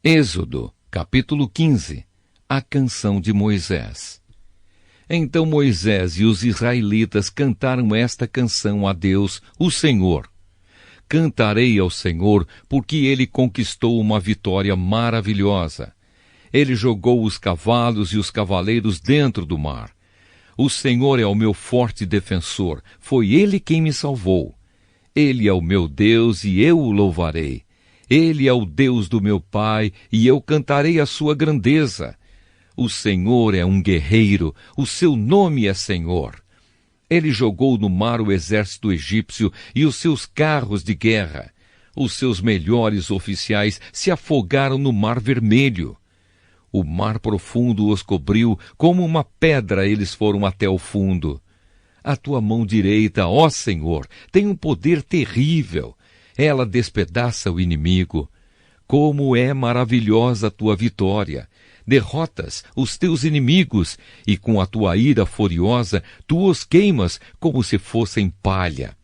Êxodo, capítulo 15. A canção de Moisés. Então Moisés e os israelitas cantaram esta canção a Deus, o Senhor. Cantarei ao Senhor, porque Ele conquistou uma vitória maravilhosa. Ele jogou os cavalos e os cavaleiros dentro do mar. O Senhor é o meu forte defensor, foi Ele quem me salvou. Ele é o meu Deus e eu o louvarei. Ele é o Deus do meu pai e eu cantarei a sua grandeza. O Senhor é um guerreiro, o seu nome é Senhor. Ele jogou no mar o exército egípcio e os seus carros de guerra. Os seus melhores oficiais se afogaram no mar vermelho. O mar profundo os cobriu, como uma pedra eles foram até o fundo. A tua mão direita, ó Senhor, tem um poder terrível. Ela despedaça o inimigo. Como é maravilhosa a tua vitória! Derrotas os teus inimigos e com a tua ira furiosa tu os queimas como se fossem palha.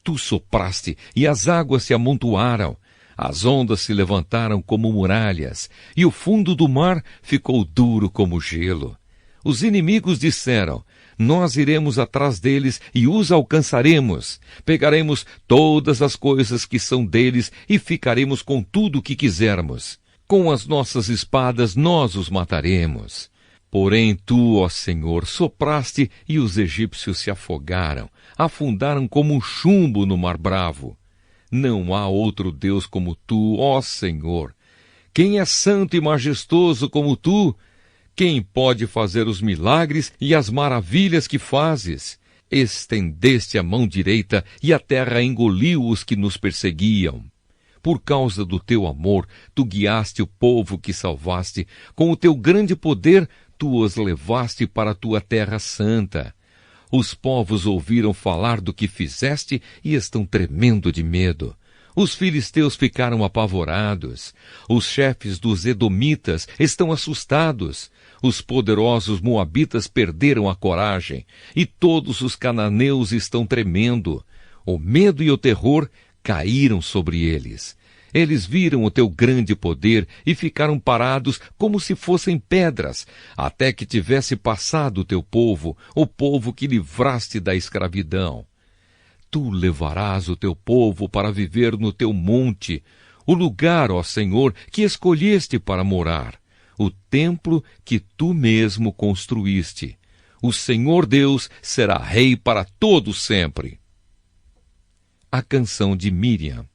Tu sopraste e as águas se amontoaram. As ondas se levantaram como muralhas e o fundo do mar ficou duro como gelo. Os inimigos disseram: nós iremos atrás deles e os alcançaremos. Pegaremos todas as coisas que são deles e ficaremos com tudo o que quisermos. Com as nossas espadas nós os mataremos. Porém tu, ó Senhor, sopraste e os egípcios se afogaram, afundaram como um chumbo no mar bravo. Não há outro Deus como tu, ó Senhor. Quem é santo e majestoso como tu? Quem pode fazer os milagres e as maravilhas que fazes? Estendeste a mão direita e a terra engoliu os que nos perseguiam. Por causa do teu amor, tu guiaste o povo que salvaste. Com o teu grande poder, tu os levaste para a tua terra santa. Os povos ouviram falar do que fizeste e estão tremendo de medo. Os filisteus ficaram apavorados. Os chefes dos edomitas estão assustados. Os poderosos moabitas perderam a coragem. E todos os cananeus estão tremendo. O medo e o terror caíram sobre eles. Eles viram o teu grande poder e ficaram parados como se fossem pedras, até que tivesse passado o teu povo, o povo que livraste da escravidão. Tu levarás o teu povo para viver no teu monte, o lugar, ó Senhor, que escolheste para morar, o templo que tu mesmo construíste. O Senhor Deus será rei para todo sempre. A canção de Miriam.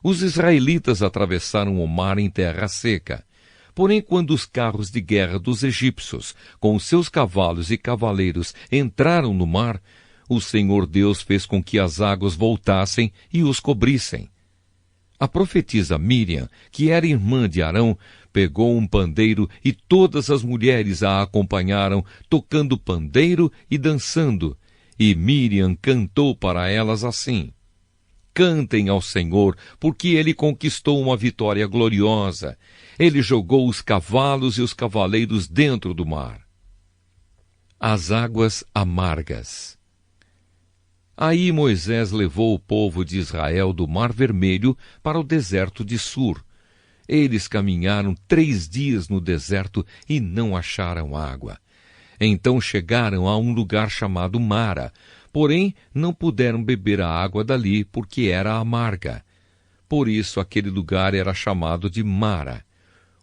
Os israelitas atravessaram o mar em terra seca. Porém, quando os carros de guerra dos egípcios, com os seus cavalos e cavaleiros, entraram no mar, o Senhor Deus fez com que as águas voltassem e os cobrissem. A profetisa Miriam, que era irmã de Arão, pegou um pandeiro e todas as mulheres a acompanharam, tocando pandeiro e dançando. E Miriam cantou para elas assim: cantem ao Senhor, porque Ele conquistou uma vitória gloriosa. Ele jogou os cavalos e os cavaleiros dentro do mar. As águas amargas. Aí Moisés levou o povo de Israel do Mar Vermelho para o deserto de Sur. Eles caminharam 3 dias no deserto e não acharam água. Então chegaram a um lugar chamado Mara, porém não puderam beber a água dali porque era amarga. Por isso aquele lugar era chamado de Mara.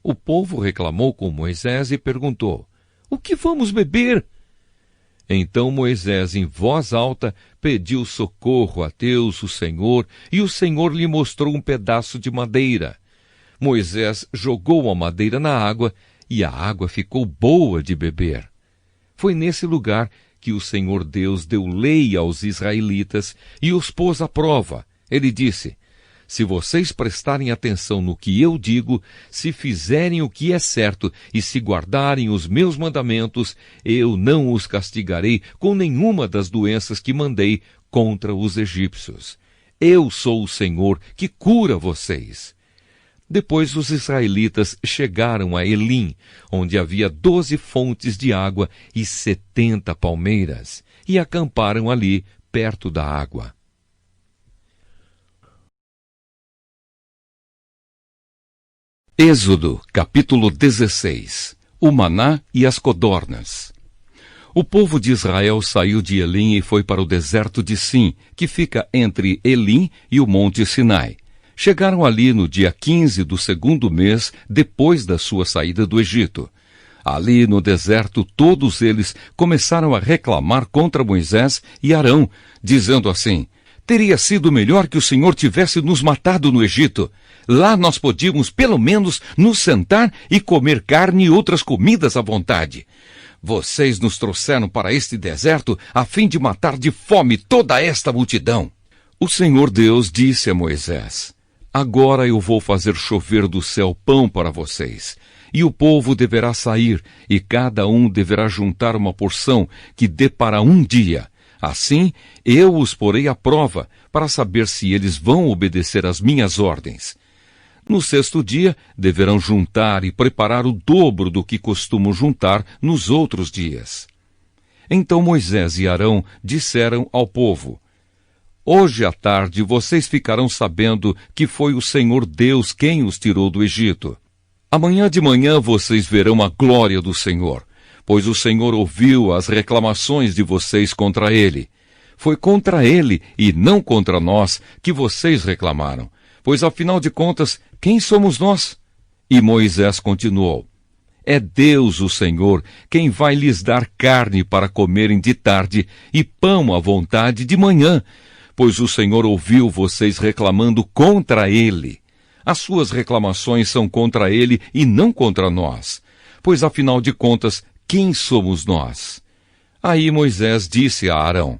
O povo reclamou com Moisés e perguntou: o que vamos beber? Então Moisés, em voz alta, pediu socorro a Deus, o Senhor, e o Senhor lhe mostrou um pedaço de madeira. Moisés jogou a madeira na água e a água ficou boa de beber. Foi nesse lugar que o Senhor Deus deu lei aos israelitas e os pôs à prova. Ele disse: se vocês prestarem atenção no que eu digo, se fizerem o que é certo e se guardarem os meus mandamentos, eu não os castigarei com nenhuma das doenças que mandei contra os egípcios. Eu sou o Senhor que cura vocês. Depois os israelitas chegaram a Elim, onde havia 12 fontes de água e 70 palmeiras, e acamparam ali, perto da água. Êxodo, capítulo 16. O maná e as codornas. O povo de Israel saiu de Elim e foi para o deserto de Sim, que fica entre Elim e o monte Sinai. Chegaram ali no dia 15 do 2º mês, depois da sua saída do Egito. Ali no deserto, todos eles começaram a reclamar contra Moisés e Arão, dizendo assim: teria sido melhor que o Senhor tivesse nos matado no Egito. Lá nós podíamos, pelo menos, nos sentar e comer carne e outras comidas à vontade. Vocês nos trouxeram para este deserto a fim de matar de fome toda esta multidão. O Senhor Deus disse a Moisés: agora eu vou fazer chover do céu pão para vocês. E o povo deverá sair, e cada um deverá juntar uma porção que dê para um dia. Assim, eu os porei à prova, para saber se eles vão obedecer às minhas ordens. No 6º dia, deverão juntar e preparar o dobro do que costumam juntar nos outros dias. Então Moisés e Arão disseram ao povo: hoje à tarde vocês ficarão sabendo que foi o Senhor Deus quem os tirou do Egito. Amanhã de manhã vocês verão a glória do Senhor, pois o Senhor ouviu as reclamações de vocês contra ele. Foi contra ele e não contra nós que vocês reclamaram, pois afinal de contas, quem somos nós? E Moisés continuou: é Deus o Senhor quem vai lhes dar carne para comerem de tarde e pão à vontade de manhã, pois o Senhor ouviu vocês reclamando contra ele. As suas reclamações são contra ele e não contra nós, pois afinal de contas, quem somos nós? Aí Moisés disse a Arão: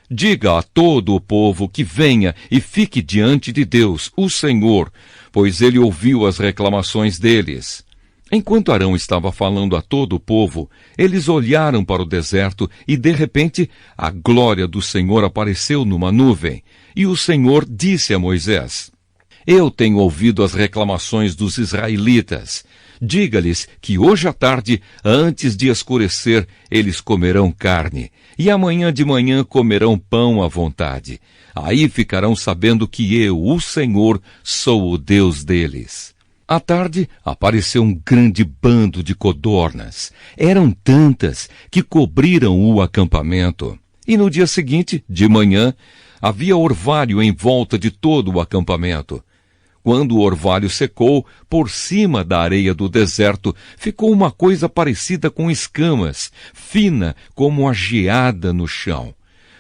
diga a todo o povo que venha e fique diante de Deus, o Senhor, pois ele ouviu as reclamações deles. Enquanto Arão estava falando a todo o povo, eles olharam para o deserto e, de repente, a glória do Senhor apareceu numa nuvem. E o Senhor disse a Moisés: eu tenho ouvido as reclamações dos israelitas. Diga-lhes que hoje à tarde, antes de escurecer, eles comerão carne, e amanhã de manhã comerão pão à vontade. Aí ficarão sabendo que eu, o Senhor, sou o Deus deles. À tarde, apareceu um grande bando de codornas. Eram tantas que cobriram o acampamento. E no dia seguinte, de manhã, havia orvalho em volta de todo o acampamento. Quando o orvalho secou, por cima da areia do deserto, ficou uma coisa parecida com escamas, fina como a geada no chão.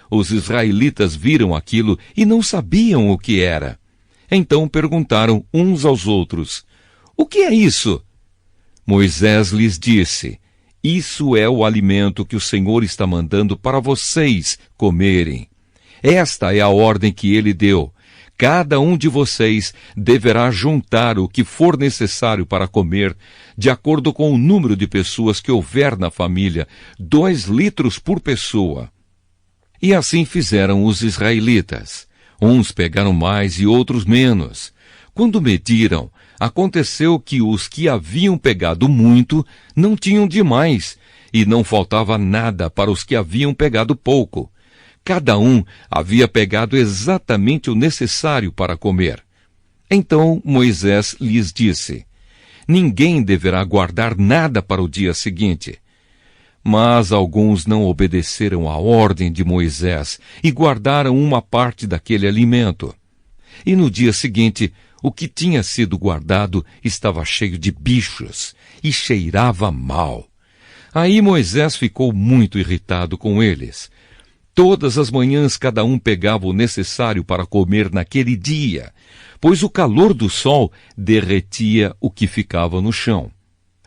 Os israelitas viram aquilo e não sabiam o que era. Então perguntaram uns aos outros: o que é isso? Moisés lhes disse: isso é o alimento que o Senhor está mandando para vocês comerem. Esta é a ordem que ele deu. Cada um de vocês deverá juntar o que for necessário para comer, de acordo com o número de pessoas que houver na família, 2 litros por pessoa. E assim fizeram os israelitas. Uns pegaram mais e outros menos. Quando mediram, aconteceu que os que haviam pegado muito não tinham demais, e não faltava nada para os que haviam pegado pouco. Cada um havia pegado exatamente o necessário para comer. Então Moisés lhes disse: ninguém deverá guardar nada para o dia seguinte. Mas alguns não obedeceram à ordem de Moisés e guardaram uma parte daquele alimento. E no dia seguinte, o que tinha sido guardado estava cheio de bichos e cheirava mal. Aí Moisés ficou muito irritado com eles. Todas as manhãs cada um pegava o necessário para comer naquele dia, pois o calor do sol derretia o que ficava no chão.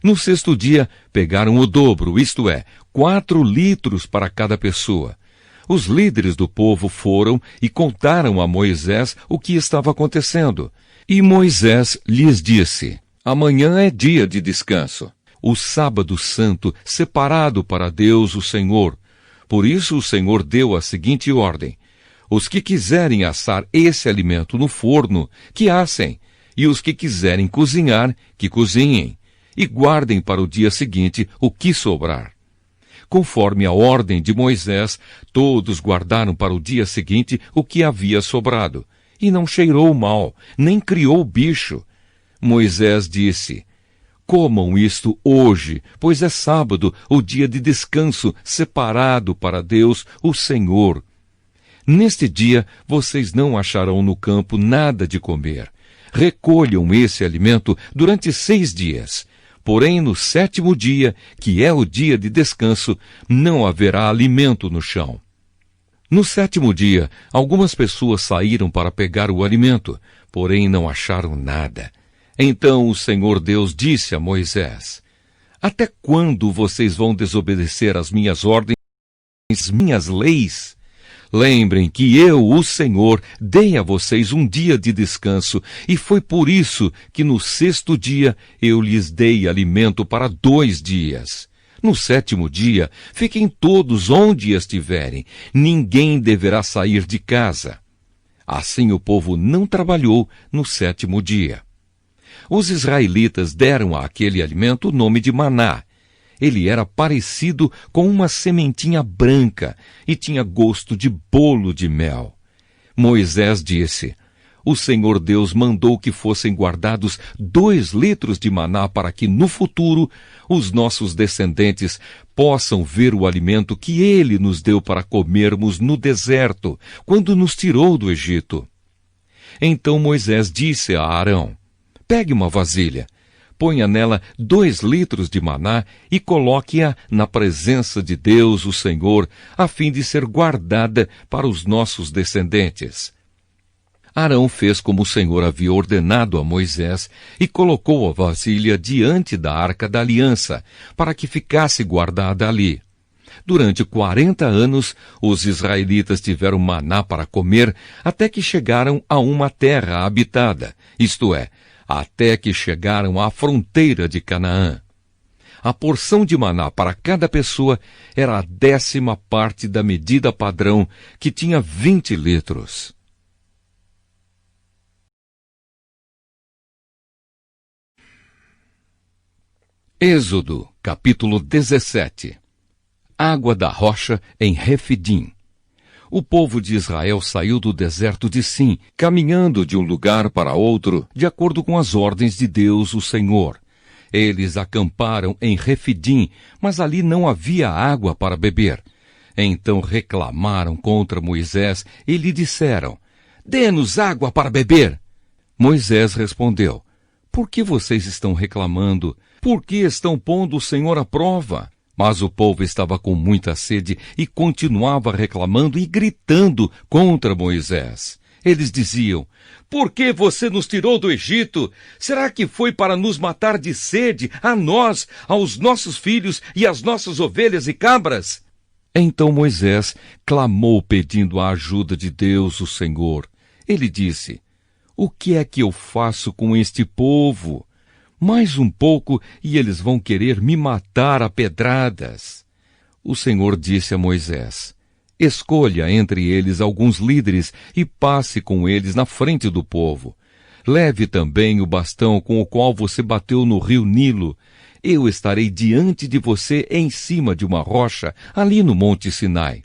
No 6º dia, pegaram o dobro, isto é, 4 litros para cada pessoa. Os líderes do povo foram e contaram a Moisés o que estava acontecendo. E Moisés lhes disse: amanhã é dia de descanso, o sábado santo separado para Deus o Senhor. Por isso o Senhor deu a seguinte ordem: os que quiserem assar esse alimento no forno, que assem, e os que quiserem cozinhar, que cozinhem, e guardem para o dia seguinte o que sobrar. Conforme a ordem de Moisés, todos guardaram para o dia seguinte o que havia sobrado, e não cheirou mal, nem criou bicho. Moisés disse: comam isto hoje, pois é sábado, o dia de descanso separado para Deus, o Senhor. Neste dia vocês não acharão no campo nada de comer. Recolham esse alimento durante 6 dias. Porém, no 7º dia, que é o dia de descanso, não haverá alimento no chão. No 7º dia, algumas pessoas saíram para pegar o alimento, porém não acharam nada. Então o Senhor Deus disse a Moisés: até quando vocês vão desobedecer às minhas ordens, às minhas leis? Lembrem que eu, o Senhor, dei a vocês um dia de descanso, e foi por isso que no 6º dia eu lhes dei alimento para 2 dias. No 7º dia, fiquem todos onde estiverem, ninguém deverá sair de casa. Assim o povo não trabalhou no 7º dia. Os israelitas deram àquele alimento o nome de maná. Ele era parecido com uma sementinha branca e tinha gosto de bolo de mel. Moisés disse: o Senhor Deus mandou que fossem guardados 2 litros de maná para que, no futuro, os nossos descendentes possam ver o alimento que Ele nos deu para comermos no deserto, quando nos tirou do Egito. Então Moisés disse a Arão: pegue uma vasilha, ponha nela 2 litros de maná e coloque-a na presença de Deus, o Senhor, a fim de ser guardada para os nossos descendentes. Arão fez como o Senhor havia ordenado a Moisés e colocou a vasilha diante da Arca da Aliança, para que ficasse guardada ali. Durante 40 anos, os israelitas tiveram maná para comer até que chegaram a uma terra habitada, isto é, até que chegaram à fronteira de Canaã. A porção de maná para cada pessoa era a 10ª parte da medida padrão, que tinha 20 litros. Êxodo, capítulo 17. Água da rocha em Refidim. O povo de Israel saiu do deserto de Sim, caminhando de um lugar para outro, de acordo com as ordens de Deus, o Senhor. Eles acamparam em Refidim, mas ali não havia água para beber. Então reclamaram contra Moisés e lhe disseram: dê-nos água para beber. Moisés respondeu: por que vocês estão reclamando? Por que estão pondo o Senhor à prova? Mas o povo estava com muita sede e continuava reclamando e gritando contra Moisés. Eles diziam: por que você nos tirou do Egito? Será que foi para nos matar de sede, a nós, aos nossos filhos e às nossas ovelhas e cabras? Então Moisés clamou pedindo a ajuda de Deus, o Senhor. Ele disse: o que é que eu faço com este povo? Mais um pouco e eles vão querer me matar a pedradas. O Senhor disse a Moisés: escolha entre eles alguns líderes e passe com eles na frente do povo. Leve também o bastão com o qual você bateu no rio Nilo. Eu estarei diante de você em cima de uma rocha, ali no Monte Sinai.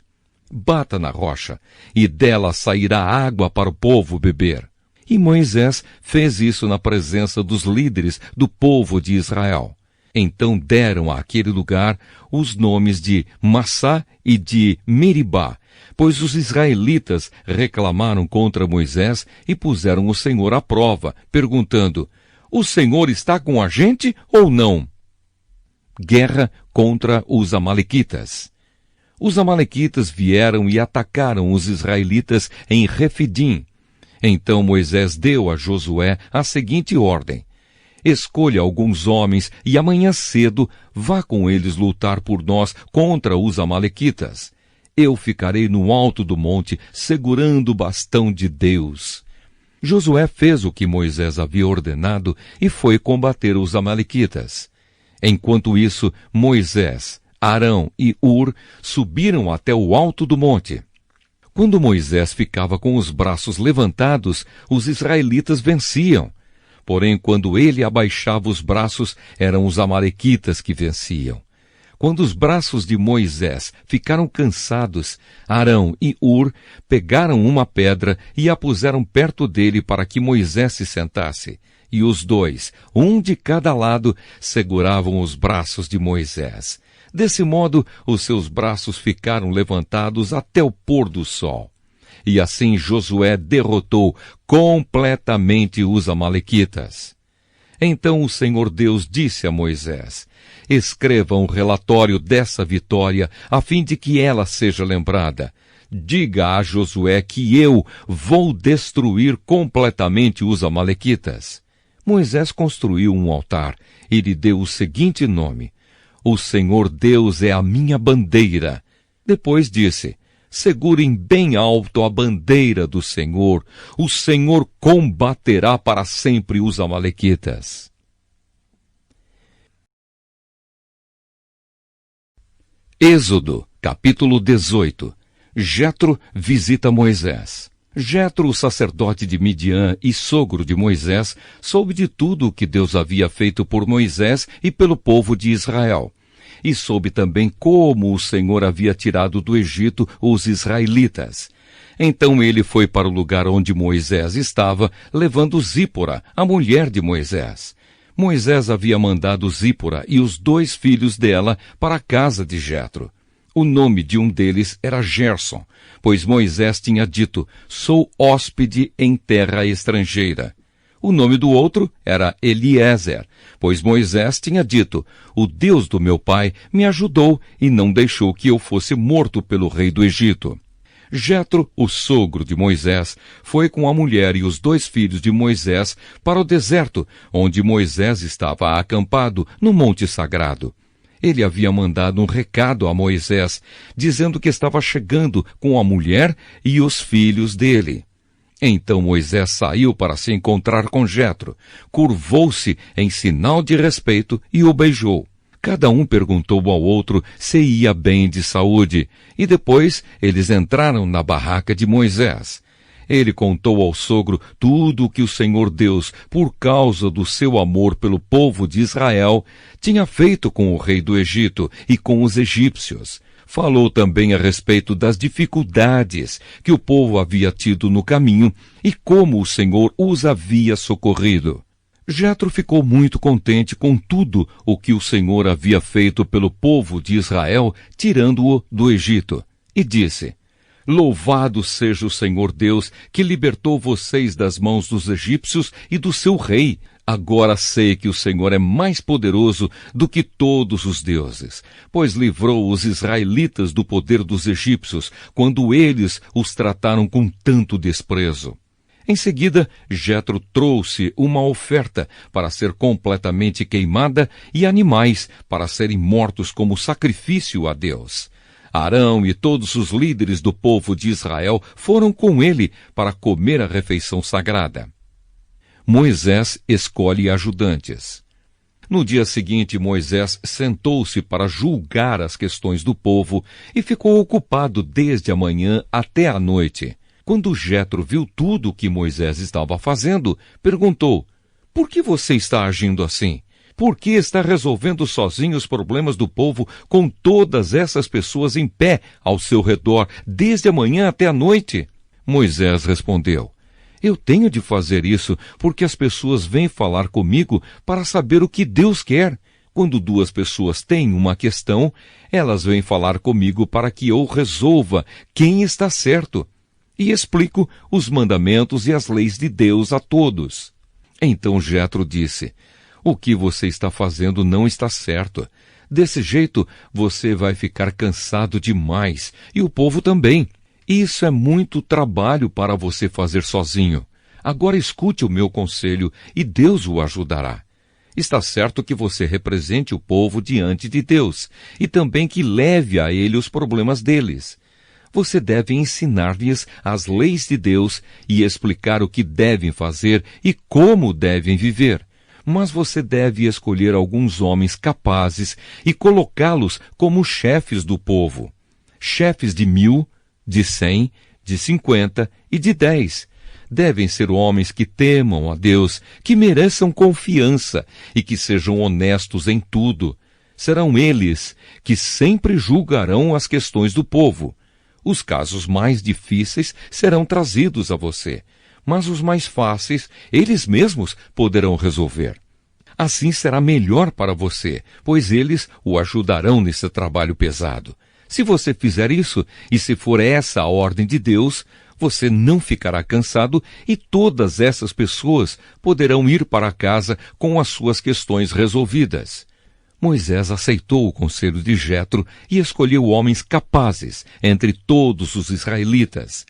Bata na rocha, e dela sairá água para o povo beber. E Moisés fez isso na presença dos líderes do povo de Israel. Então deram àquele lugar os nomes de Massá e de Meribá, pois os israelitas reclamaram contra Moisés e puseram o Senhor à prova, perguntando: o Senhor está com a gente ou não? Guerra contra os amalequitas. Os amalequitas vieram e atacaram os israelitas em Refidim. Então Moisés deu a Josué a seguinte ordem: escolha alguns homens e amanhã cedo vá com eles lutar por nós contra os amalequitas. Eu ficarei no alto do monte segurando o bastão de Deus. Josué fez o que Moisés havia ordenado e foi combater os amalequitas. Enquanto isso, Moisés, Arão e Hur subiram até o alto do monte. Quando Moisés ficava com os braços levantados, os israelitas venciam. Porém, quando ele abaixava os braços, eram os amalequitas que venciam. Quando os braços de Moisés ficaram cansados, Arão e Hur pegaram uma pedra e a puseram perto dele para que Moisés se sentasse. E os dois, um de cada lado, seguravam os braços de Moisés. Desse modo, os seus braços ficaram levantados até o pôr do sol. E assim Josué derrotou completamente os amalequitas. Então o Senhor Deus disse a Moisés: escreva um relatório dessa vitória, a fim de que ela seja lembrada. Diga a Josué que eu vou destruir completamente os amalequitas. Moisés construiu um altar e lhe deu o seguinte nome: O Senhor Deus é a minha bandeira. Depois disse: segurem bem alto a bandeira do Senhor. O Senhor combaterá para sempre os amalequitas. Êxodo, capítulo 18. Jetro visita Moisés. Jetro, o sacerdote de Midian e sogro de Moisés, soube de tudo o que Deus havia feito por Moisés e pelo povo de Israel. E soube também como o Senhor havia tirado do Egito os israelitas. Então ele foi para o lugar onde Moisés estava, levando Zípora, a mulher de Moisés. Moisés havia mandado Zípora e os 2 filhos dela para a casa de Jetro. O nome de um deles era Gerson, pois Moisés tinha dito: sou hóspede em terra estrangeira. O nome do outro era Eliezer, pois Moisés tinha dito: o Deus do meu pai me ajudou e não deixou que eu fosse morto pelo rei do Egito. Jetro, o sogro de Moisés, foi com a mulher e os 2 filhos de Moisés para o deserto, onde Moisés estava acampado no monte sagrado. Ele havia mandado um recado a Moisés, dizendo que estava chegando com a mulher e os filhos dele. Então Moisés saiu para se encontrar com Jetro, curvou-se em sinal de respeito e o beijou. Cada um perguntou ao outro se ia bem de saúde, e depois eles entraram na barraca de Moisés. Ele contou ao sogro tudo o que o Senhor Deus, por causa do seu amor pelo povo de Israel, tinha feito com o rei do Egito e com os egípcios. Falou também a respeito das dificuldades que o povo havia tido no caminho e como o Senhor os havia socorrido. Jetro ficou muito contente com tudo o que o Senhor havia feito pelo povo de Israel, tirando-o do Egito, e disse: louvado seja o Senhor Deus, que libertou vocês das mãos dos egípcios e do seu rei. Agora sei que o Senhor é mais poderoso do que todos os deuses, pois livrou os israelitas do poder dos egípcios, quando eles os trataram com tanto desprezo. Em seguida, Jetro trouxe uma oferta para ser completamente queimada e animais para serem mortos como sacrifício a Deus. Arão e todos os líderes do povo de Israel foram com ele para comer a refeição sagrada. Moisés escolhe ajudantes. No dia seguinte, Moisés sentou-se para julgar as questões do povo e ficou ocupado desde a manhã até a noite. Quando Jetro viu tudo o que Moisés estava fazendo, perguntou: por que você está agindo assim? Por que está resolvendo sozinho os problemas do povo com todas essas pessoas em pé ao seu redor, desde a manhã até a noite? Moisés respondeu: eu tenho de fazer isso porque as pessoas vêm falar comigo para saber o que Deus quer. Quando 2 pessoas têm uma questão, elas vêm falar comigo para que eu resolva quem está certo. E explico os mandamentos e as leis de Deus a todos. Então Jetro disse: o que você está fazendo não está certo. Desse jeito, você vai ficar cansado demais, e o povo também. Isso é muito trabalho para você fazer sozinho. Agora escute o meu conselho, e Deus o ajudará. Está certo que você represente o povo diante de Deus, e também que leve a ele os problemas deles. Você deve ensinar-lhes as leis de Deus e explicar o que devem fazer e como devem viver. Mas você deve escolher alguns homens capazes e colocá-los como chefes do povo. Chefes de 1.000, de 100, de 50 e de 10. Devem ser homens que temam a Deus, que mereçam confiança e que sejam honestos em tudo. Serão eles que sempre julgarão as questões do povo. Os casos mais difíceis serão trazidos a você, mas os mais fáceis eles mesmos poderão resolver. Assim será melhor para você, pois eles o ajudarão nesse trabalho pesado. Se você fizer isso, e se for essa a ordem de Deus, você não ficará cansado e todas essas pessoas poderão ir para casa com as suas questões resolvidas. Moisés aceitou o conselho de Jetro e escolheu homens capazes entre todos os israelitas.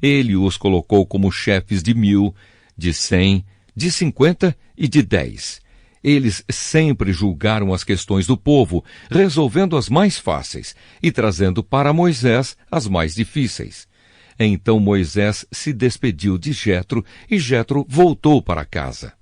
Ele os colocou como chefes de 1.000, de 100, de 50 e de 10. Eles sempre julgaram as questões do povo, resolvendo as mais fáceis e trazendo para Moisés as mais difíceis. Então Moisés se despediu de Jetro e Jetro voltou para casa.